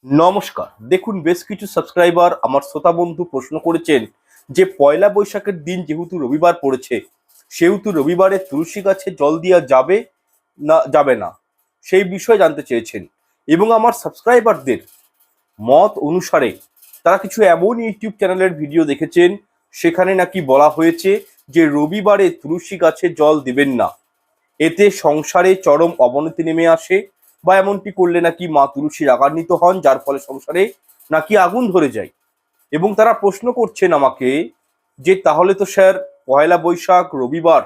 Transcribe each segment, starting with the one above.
নমস্কার। দেখুন, বেশ কিছু সাবস্ক্রাইবার আমার শ্রোতা বন্ধু প্রশ্ন করেছেন যে পয়লা বৈশাখের দিন যেহেতু রবিবার পড়েছে, সেহেতু রবিবারে তুলসী গাছে জল দেওয়া যাবে না যাবে না, সেই বিষয়ে জানতে চেয়েছেন। এবং আমার সাবস্ক্রাইবারদের মত অনুসারে তারা কিছু এমন ইউটিউব চ্যানেলের ভিডিও দেখেছেন, সেখানে নাকি বলা হয়েছে যে রবিবারে তুলসী গাছে জল দিবেন না, এতে সংসারে চরম অবনতি নেমে আসে, বা এমনটি করলে নাকি মা তুলসী রাগান্বিত হন, যার ফলে সংসারে নাকি আগুন ধরে যায়। এবং তারা প্রশ্ন করছেন আমাকে যে তাহলে তো স্যার, পয়লা বৈশাখ রবিবার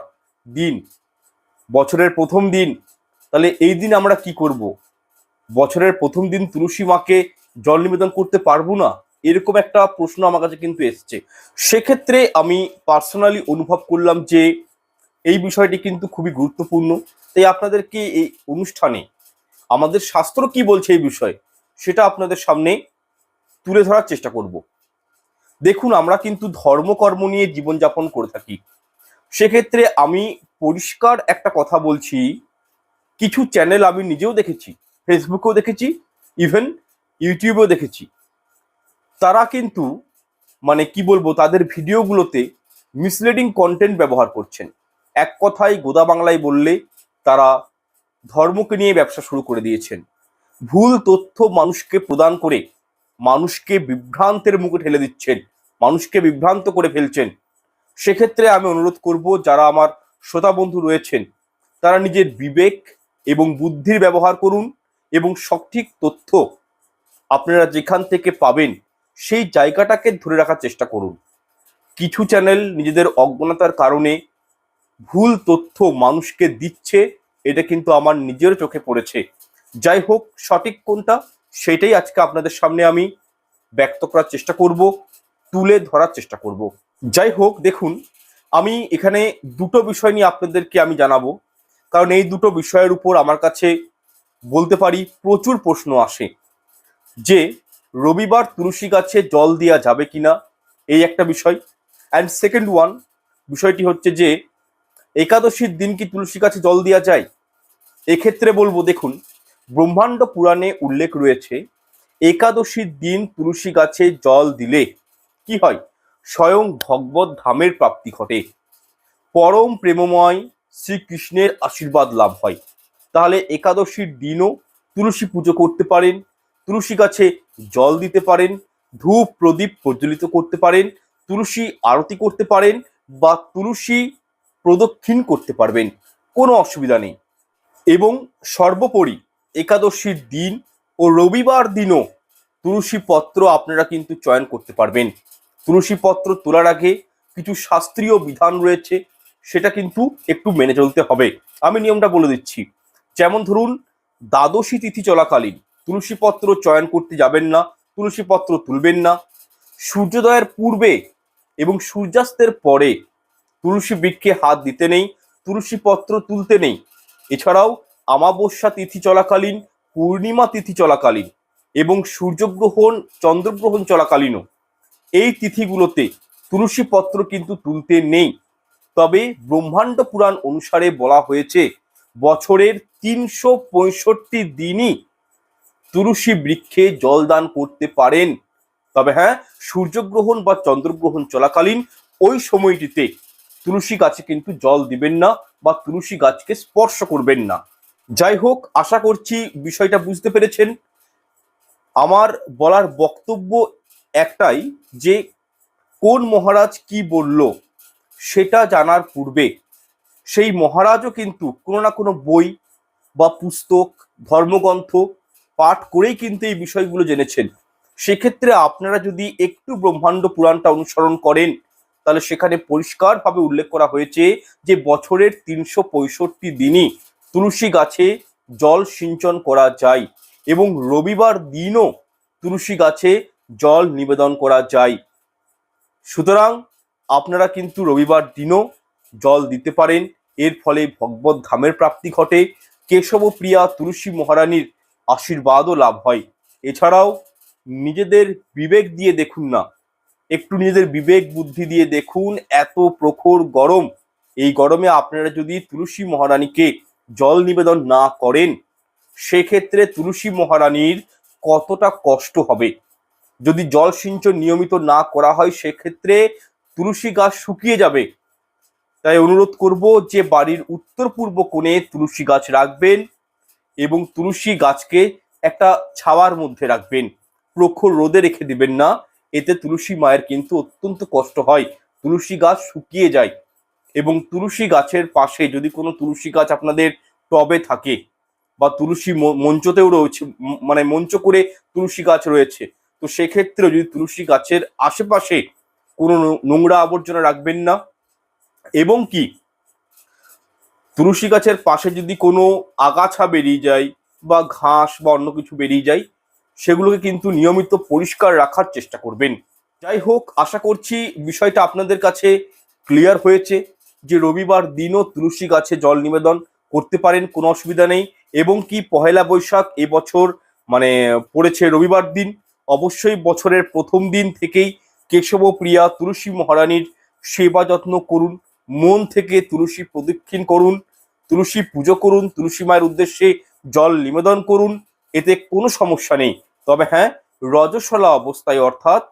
দিন, বছরের প্রথম দিন, তাহলে এই দিন আমরা কি করব? বছরের প্রথম দিন তুলসী মাকে জল নিবেদন করতে পারবো না? এরকম একটা প্রশ্ন আমার কাছে কিন্তু এসছে। সেক্ষেত্রে আমি পার্সোনালি অনুভব করলাম যে এই বিষয়টি কিন্তু খুবই গুরুত্বপূর্ণ। তাই আপনাদেরকে এই অনুষ্ঠানে আমাদের শাস্ত্র কি বলছে এই বিষয়ে, সেটা আপনাদের সামনে তুলে ধরার চেষ্টা করব। দেখুন, আমরা কিন্তু ধর্মকর্ম নিয়ে জীবনযাপন করে থাকি। সেক্ষেত্রে আমি পরিষ্কার একটা কথা বলছি, কিছু চ্যানেল আমি নিজেও দেখেছি, ফেসবুকেও দেখেছি, ইভেন ইউটিউবেও দেখেছি, তারা কিন্তু মানে কি বলবো, তাদের ভিডিওগুলোতে মিসলিডিং কন্টেন্ট ব্যবহার করছেন। এক কথায় গোদা বাংলায় বললে তারা ধর্মকে নিয়ে ব্যবসা শুরু করে দিয়েছেন। ভুল তথ্য মানুষকে প্রদান করে মানুষকে বিভ্রান্তের মুখে ঠেলে দিচ্ছেন, মানুষকে বিভ্রান্ত করে ফেলছেন। সেক্ষেত্রে আমি অনুরোধ করব, যারা আমার শ্রোতা বন্ধু রয়েছেন, তারা নিজের বিবেক এবং বুদ্ধির ব্যবহার করুন এবং সঠিক তথ্য আপনারা যেখান থেকে পাবেন সেই জায়গাটাকে ধরে রাখার চেষ্টা করুন। কিছু চ্যানেল নিজেদের অজ্ঞতার কারণে ভুল তথ্য মানুষকে দিচ্ছে, এটা কিন্তু আমার নিজের চোখে পড়েছে। যাই হোক, সঠিক কোনটা সেটাই আজকে আপনাদের সামনে আমি ব্যক্ত করার চেষ্টা করব, তুলে ধরার চেষ্টা করব। যাই হোক, দেখুন, আমি এখানে দুটো বিষয় নিয়ে আপনাদেরকে আমি জানাবো, কারণ এই দুটো বিষয়ের উপর আমার কাছে বলতে পারি প্রচুর প্রশ্ন আসে। যে রবিবার তুলসী গাছে জল দেওয়া যাবে কিনা, এই একটা বিষয়। অ্যান্ড সেকেন্ড ওয়ান, বিষয়টি হচ্ছে যে একাদশীর দিন কি তুলসী গাছে জল দেওয়া যায়। এক্ষেত্রে বলবো, দেখুন, ব্রহ্মাণ্ড পুরাণে উল্লেখ রয়েছে একাদশীর দিন তুলসী গাছে জল দিলে কি হয়, স্বয়ং ভগবত ধামের প্রাপ্তি ঘটে, পরম প্রেমময় শ্রীকৃষ্ণের আশীর্বাদ লাভ হয়। তাহলে একাদশীর দিনও তুলসী পুজো করতে পারেন, তুলসী গাছে জল দিতে পারেন, ধূপ প্রদীপ প্রজ্বলিত করতে পারেন, তুলসী আরতি করতে পারেন, বা তুলসী প্রদক্ষিণ করতে পারবেন, কোনো অসুবিধা নেই। এবং সর্বোপরি একাদশীর দিন ও রবিবার দিনও তুলসী পত্র আপনারা কিন্তু চয়ন করতে পারবেন। তুলসী পত্র তোলার আগে কিছু শাস্ত্রীয় বিধান রয়েছে, সেটা কিন্তু একটু মেনে চলতে হবে। আমি নিয়মটা বলে দিচ্ছি। যেমন ধরুন, দ্বাদশী তিথি চলাকালীন তুলসী পত্র চয়ন করতে যাবেন না, তুলসী পত্র তুলবেন না। সূর্যোদয়ের পূর্বে এবং সূর্যাস্তের পরে তুলসী বৃক্ষে হাত দিতে নেই, তুলসী পত্র তুলতে নেই। এছাড়াও অমাবস্যা তিথি চলাকালীন, পূর্ণিমা তিথি চলাকালীন এবং সূর্যগ্রহণ চন্দ্রগ্রহণ চলাকালীনও এই তিথিগুলোতে তুলসী পত্র কিন্তু তুলতে নেই। তবে ব্রহ্মাণ্ড পুরাণ অনুসারে বলা হয়েছে বছরের ৩৬৫ দিনই তুলসী বৃক্ষে জল দান করতে পারেন। তবে হ্যাঁ, সূর্যগ্রহণ বা চন্দ্রগ্রহণ চলাকালীন ওই সময়টিতে তুলসী গাছে কিন্তু জল দিবেন না বা তুলসী গাছকে স্পর্শ করবেন না। যাই হোক, আশা করছি বিষয়টা বুঝতে পেরেছেন। আমার বলার বক্তব্য একটাই, যে কোন মহারাজ কি বলল সেটা জানার পূর্বে সেই মহারাজও কিন্তু কোনো না কোনো বই বা পুস্তক, ধর্মগ্রন্থ পাঠ করেই কিন্তু এই বিষয়গুলো জেনেছেন। সেক্ষেত্রে আপনারা যদি একটু ব্রহ্মাণ্ড পুরাণটা অনুসরণ করেন, তাহলে সেখানে পরিষ্কারভাবে উল্লেখ করা হয়েছে যে বছরের ৩৬৫ দিনই তুলসী গাছে জল সিঞ্চন করা যায় এবং রবিবার দিনও তুলসী গাছে জল নিবেদন করা যায়। সুতরাং আপনারা কিন্তু রবিবার দিনও জল দিতে পারেন, এর ফলে ভগবত ধামের প্রাপ্তি ঘটে, কেশবপ্রিয়া তুলসী মহারানীর আশীর্বাদও লাভ হয়। এছাড়াও নিজেদের বিবেক দিয়ে দেখুন না, একটু নিজেদের বিবেক বুদ্ধি দিয়ে দেখুন, এত প্রখর গরম, এই গরমে আপনারা যদি তুলসী মহারানীকে জল নিবেদন না করেন, সেক্ষেত্রে তুলসী মহারানীর কতটা কষ্ট হবে। যদি জল সিঞ্চন নিয়মিত না করা হয় সেক্ষেত্রে তুলসী গাছ শুকিয়ে যাবে। তাই অনুরোধ করব যে বাড়ির উত্তর পূর্ব কোণে তুলসী গাছ রাখবেন এবং তুলসী গাছকে একটা ছাওয়ার মধ্যে রাখবেন, প্রখর রোদে রেখে দিবেন না। এতে তুলসী মায়ের কিন্তু অত্যন্ত কষ্ট হয়, তুলসী গাছ শুকিয়ে যায়। এবং তুলসী গাছের পাশে যদি কোনো তুলসী গাছ আপনাদের টবে থাকে বা তুলসী মঞ্চতেও রয়েছে, মানে মঞ্চ করে তুলসী গাছ রয়েছে, তো সেক্ষেত্রে যদি তুলসী গাছের আশেপাশে কোনো নোংরা আবর্জনা রাখবেন না। এবং কি তুলসী গাছের পাশে যদি কোনো আগাছা বেরিয়ে যায় বা ঘাস বা অন্য কিছু বেরিয়ে যায়, সেগুলোকে কিন্তু নিয়মিত পরিষ্কার রাখার চেষ্টা করবেন। যাই হোক, আশা করছি বিষয়টা আপনাদের কাছে ক্লিয়ার হয়েছে যে রবিবার দিনও তুলসী গাছে জল নিবেদন করতে পারেন, কোনো অসুবিধা নেই। এবং কি পহেলা বৈশাখ এবছর মানে পড়েছে রবিবার দিন, অবশ্যই বছরের প্রথম দিন থেকেই কেশবপ্রিয়া তুলসী মহারানীর সেবা যত্ন করুন, মন থেকে তুলসী প্রদক্ষিণ করুন, তুলসী পুজো করুন, তুলসী মায়ের উদ্দেশ্যে জল নিবেদন করুন, এতে কোনো সমস্যা নেই। তবে হ্যাঁ, রজস্বলা অবস্থায় অর্থাৎ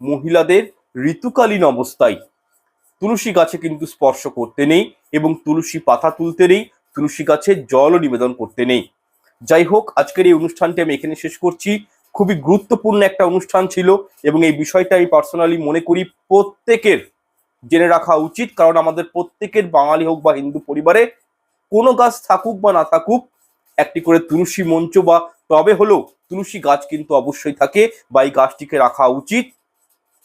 মহিলাদের ঋতুকালীন অবস্থায় তুলসী গাছে কিন্তু স্পর্শ করতে নেই এবং তুলসী পাতা তুলতে নেই, তুলসী গাছে জলও নিবেদন করতে নেই। যাই হোক, আজকের এই অনুষ্ঠানটি আমি এখানে শেষ করছি। খুবই গুরুত্বপূর্ণ একটা অনুষ্ঠান ছিল এবং এই বিষয়টা আমি পার্সোনালি মনে করি প্রত্যেকের জেনে রাখা উচিত, কারণ আমাদের প্রত্যেকের বাঙালি হোক বা হিন্দু পরিবারে কোনো গাছ থাকুক বা না থাকুক, একটি করে তুলসী মঞ্চ বা টবে হলেও তুলসী গাছ কিন্তু অবশ্যই থাকে বা এই গাছটিকে রাখা উচিত,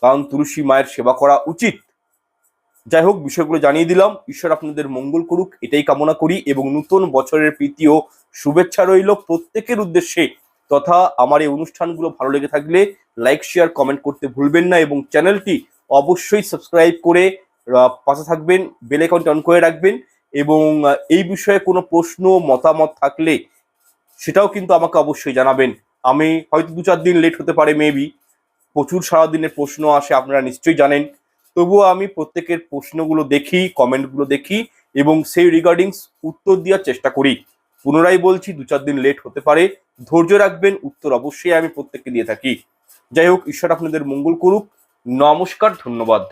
কারণ তুলসী মায়ের সেবা করা উচিত। যাই হোক, বিষয়গুলো জানিয়ে দিলাম। ঈশ্বর আপনাদের মঙ্গল করুক এটাই কামনা করি এবং নতুন বছরের প্রীতি ও শুভেচ্ছা রইল প্রত্যেকের উদ্দেশ্যে। তথা আমার এই অনুষ্ঠানগুলো ভালো লেগে থাকলে লাইক শেয়ার কমেন্ট করতে ভুলবেন না এবং চ্যানেলটি অবশ্যই সাবস্ক্রাইব করে পাশে থাকবেন, বেল আইকনটি অন করে রাখবেন। এবং এই বিষয়ে কোনো প্রশ্ন মতামত থাকলে সেটাও কিন্তু আমাকে অবশ্যই জানাবেন। আমি হয়তো 2-4 দিন লেট হতে পারে, মেবি প্রচুর সারাদিনের প্রশ্ন আসে আপনারা নিশ্চয়ই জানেন, তবুও আমি প্রত্যেকের প্রশ্নগুলো দেখি, কমেন্টগুলো দেখি এবং সেই রিগার্ডিংস উত্তর দেওয়ার চেষ্টা করি। পুনরায় বলছি, 2-4 দিন লেট হতে পারে, ধৈর্য রাখবেন, উত্তর অবশ্যই আমি প্রত্যেককে দিয়ে থাকি। যাই হোক, ঈশ্বর আপনাদের মঙ্গল করুক। নমস্কার, ধন্যবাদ।